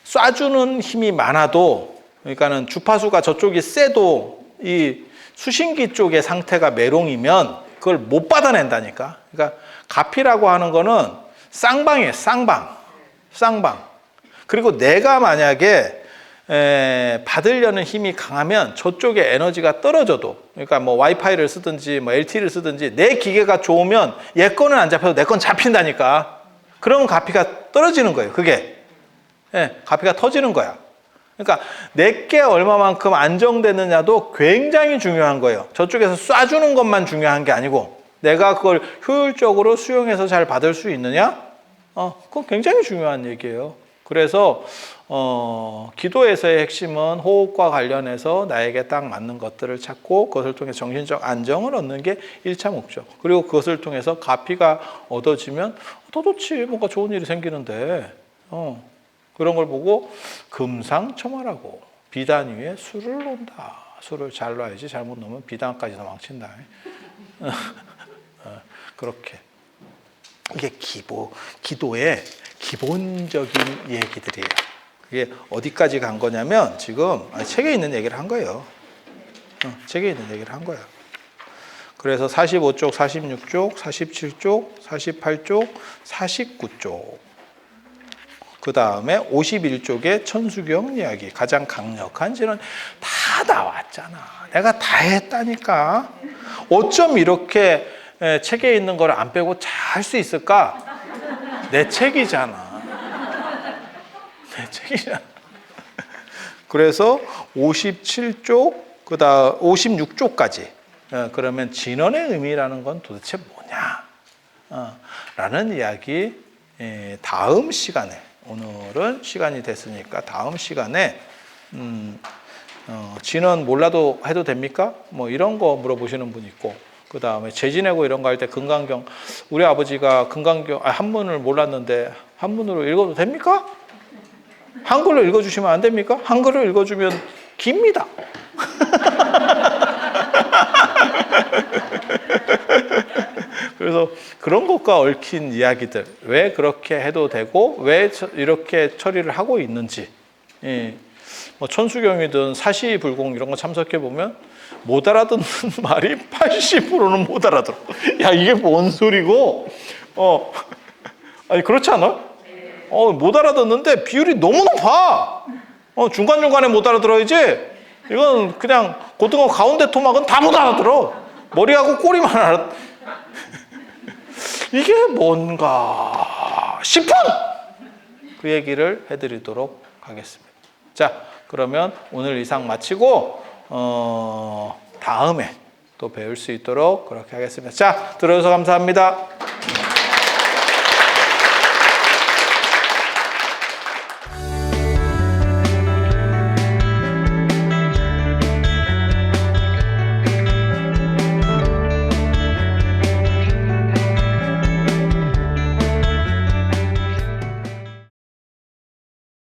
쏴주는 힘이 많아도, 그러니까는 주파수가 저쪽이 세도 이 수신기 쪽의 상태가 메롱이면 그걸 못 받아낸다니까. 그러니까 가피라고 하는 거는 쌍방이에요. 쌍방. 그리고 내가 만약에 받으려는 힘이 강하면 저쪽에 에너지가 떨어져도, 그러니까 뭐 와이파이를 쓰든지 뭐 LTE를 쓰든지 내 기계가 좋으면 얘 거는 안 잡혀도 내 건 잡힌다니까. 그러면 가피가 떨어지는 거예요. 그게 가피가 터지는 거야. 그러니까 내게 얼마만큼 안정되느냐도 굉장히 중요한 거예요. 저쪽에서 쏴주는 것만 중요한 게 아니고 내가 그걸 효율적으로 수용해서 잘 받을 수 있느냐? 그건 굉장히 중요한 얘기예요. 그래서 기도에서의 핵심은 호흡과 관련해서 나에게 딱 맞는 것들을 찾고 그것을 통해 정신적 안정을 얻는 게 1차 목적. 그리고 그것을 통해서 가피가 얻어지면 더 좋지. 뭔가 좋은 일이 생기는데 그런 걸 보고 금상첨화라고 비단 위에 술을 놓는다. 술을 잘 놔야지 잘못 놓으면 비단까지도 망친다. 그렇게. 이게 기도의 기본적인 얘기들이에요. 그게 어디까지 간 거냐면 지금 책에 있는 얘기를 한 거예요. 책에 있는 얘기를 한 거야. 그래서 45쪽, 46쪽, 47쪽, 48쪽, 49쪽. 그 다음에 51쪽의 천수경 이야기. 가장 강력한 진은 다 나왔잖아. 내가 다 했다니까. 어쩜 이렇게 책에 있는 걸 안 빼고 잘 할 수 있을까? 내 책이잖아. 내 책이잖아. 그래서 57쪽, 그다음 56쪽까지. 그러면 진원의 의미라는 건 도대체 뭐냐? 라는 이야기 다음 시간에, 오늘은 시간이 됐으니까 다음 시간에 진원 몰라도 해도 됩니까? 뭐 이런 거 물어보시는 분 있고, 그 다음에 재지내고 이런 거 할 때 금강경, 우리 아버지가 금강경 한문을 몰랐는데 한문으로 읽어도 됩니까? 한글로 읽어주시면 안 됩니까? 한글로 읽어주면 깁니다. 그래서 그런 것과 얽힌 이야기들, 왜 그렇게 해도 되고 왜 이렇게 처리를 하고 있는지, 뭐 천수경이든 사시불공 이런 거 참석해 보면 못 알아듣는 말이 80%는 못 알아들어. 야, 이게 뭔 소리고? 아니 그렇지 않아? 못 알아듣는데 비율이 너무 높아. 중간중간에 못 알아들어야지. 이건 그냥 고등어 가운데 토막은 다 못 알아들어. 머리하고 꼬리만 알아. 이게 뭔가 싶은 그 얘기를 해드리도록 하겠습니다. 자, 그러면 오늘 이상 마치고 다음에 또 배울 수 있도록 그렇게 하겠습니다. 자, 들어주셔서 감사합니다.